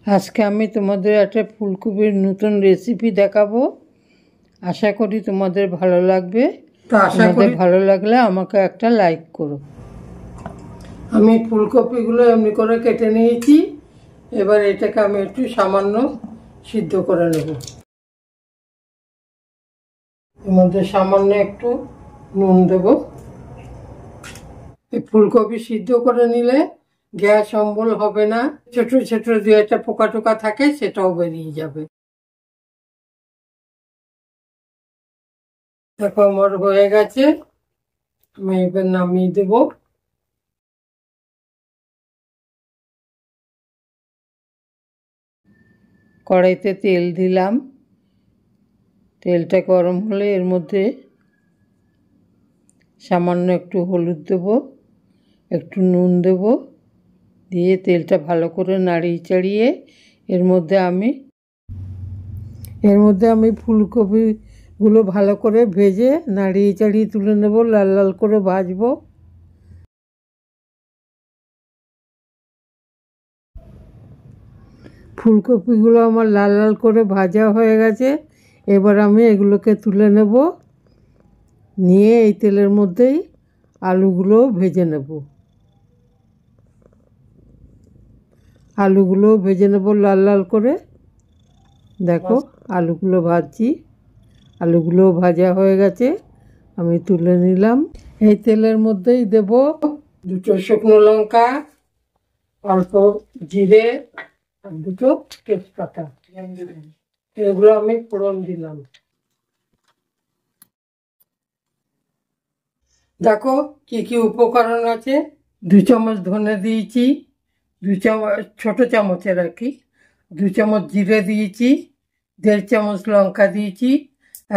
আজকে আমি তোমাদের একটা ফুলকপির নতুন রেসিপি দেখাবো। আশা করি তোমাদের ভালো লাগবে। তো আশা করি ভালো লাগলে আমাকে একটা লাইক করো। আমি ফুলকপিগুলো এমনি করে কেটে নিয়েছি। এবার এটাকে আমি একটু সামান্য সিদ্ধ করে নেব। এর মধ্যে সামান্য একটু নুন দেব। এই ফুলকপি সিদ্ধ করে নিলে গ্যাস অম্বল হবে না। ছোট ছোট দু একটা পোকা টোকা থাকে সেটাও বেরিয়ে যাবে। দেখো আমার হয়ে গেছে, আমি এবার নামিয়ে দেব। কড়াইতে তেল দিলাম। তেলটা গরম হলে এর মধ্যে সামান্য একটু হলুদ দেব, একটু নুন দেব, দিয়ে তেলটা ভালো করে নাড়িয়ে চাড়িয়ে এর মধ্যে আমি ফুলকপিগুলো ভালো করে ভেজে নাড়িয়ে চাড়িয়ে তুলে নেব, লাল লাল করে ভাজবো। ফুলকপিগুলো আমার লাল লাল করে ভাজা হয়ে গেছে। এবার আমি এগুলোকে তুলে নেব, নিয়ে এই তেলের মধ্যেই আলুগুলো ভেজে নেব। আলুগুলো ভেজে নেব লাল লাল করে। দেখো আলুগুলো ভাজছি, আলুগুলো ভাজা হয়ে গেছে, আমি তুলে নিলাম। এই তেলের মধ্যেই দেব দুটো শুকনো লঙ্কা, অল্প জিরে আর দুটো তেজপাতা। এগুলো আমি ফোড়ন দিলাম। দেখো কি কি উপকরণ আছে। 2 চামচ ধনে দিয়েছি, 2 চামচ ছোট চামচের আর কি, 2 চামচ জিরে দিয়েছি, 1.5 চামচ লঙ্কা দিয়েছি,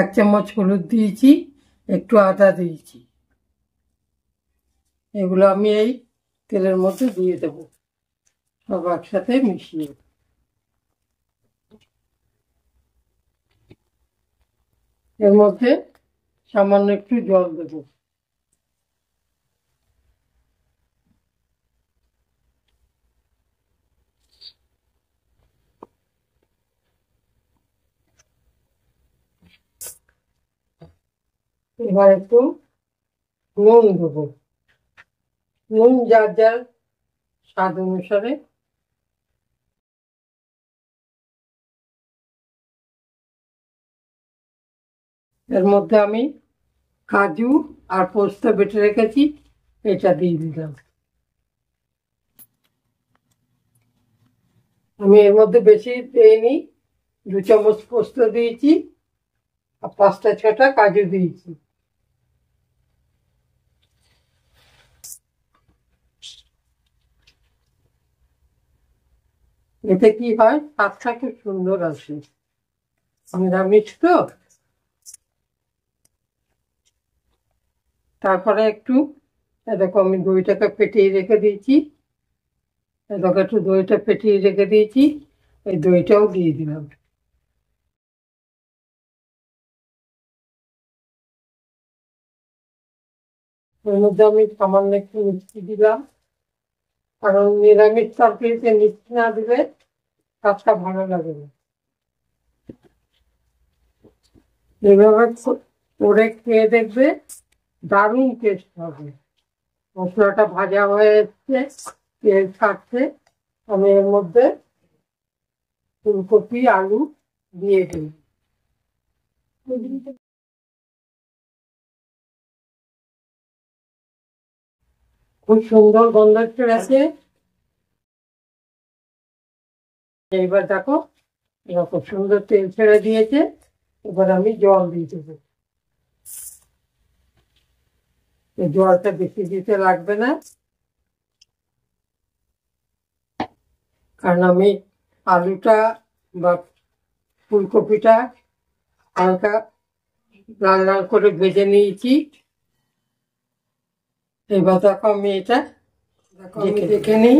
1 চামচ হলুদ দিয়েছি, একটু আদা দিয়েছি। এগুলো আমি এই তেলের মধ্যে দিয়ে দেব, সব একসাথে মিশিয়ে। এর মধ্যে সামান্য একটু জল দেব। এবার একটু নুন দেব, নুন যার যার স্বাদ অনুসারে। এর মধ্যে আমি কাজু আর পোস্ত বেটে রেখেছি, এটা দিয়ে দিলাম। আমি এর মধ্যে বেশি দিইনি, 2 চামচ পোস্ত দিয়েছি আর 5টা 6টা কাজু দিয়েছি। এতে কি হয়, স্বাদটা খুব সুন্দর আসে, নিরামিষ তো। তারপরে একটু দেখো আমি দইটাকে ফেটিয়ে রেখে দিয়েছি। দেখো একটু দইটা ফেটিয়ে রেখে দিয়েছি, এই দইটাও দিয়ে দিলাম। এর মধ্যে আমি সামান্য একটু মিষ্টি দিলাম, কারণ নিরামিষ তরকারিতে মিষ্টি না দিলে স্বাদটা ভালো লাগে না। এইভাবে করে খেয়ে দেখবে, দারুণ টেস্ট হবে। মশলাটা ভাজা হয়ে এসছে, তেল ছাড়ছে, আমি এর মধ্যে ফুলকপি আলু দিয়ে দিই। খুব সুন্দর গন্ধ আছে। এইবার দেখো খুব সুন্দর তেল ছেড়ে দিয়েছে। এবার আমি জল দিয়ে দেবো। এই জলটা বেশি দিতে লাগবে না, কারণ আমি আলুটা বা ফুলকপিটা হালকা লাল লাল করে ভেজে নিয়েছি। এবার দেখো আমি এটা দেখে নিই।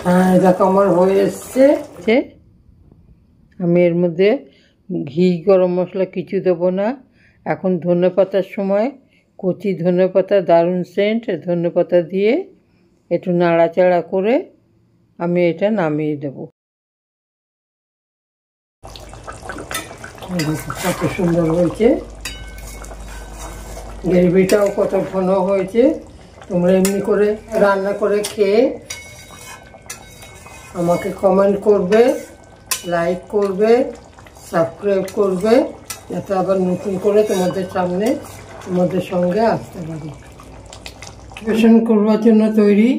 হ্যাঁ দেখো আমার হয়ে এসছে। আমি এর মধ্যে ঘি গরম মশলা কিছু দেবো না। এখন ধনেপাতার সময় কচি ধনেপাতা, দারুণ সেন্ট, ধনেপাতা দিয়ে একটু নাড়াচাড়া করে আমি এটা নামিয়ে দেবো। কত সুন্দর হয়েছে, গ্রেভিটাও কত ঘন হয়েছে। তোমরা এমনি করে রান্না করে খেয়ে আমাকে কমেন্ট করবে, লাইক করবে, সাবস্ক্রাইব করবে, যাতে আবার নতুন করে তোমাদের সামনে তোমাদের সঙ্গে আসতে পারি। পরিবেশন করবার জন্য তৈরি।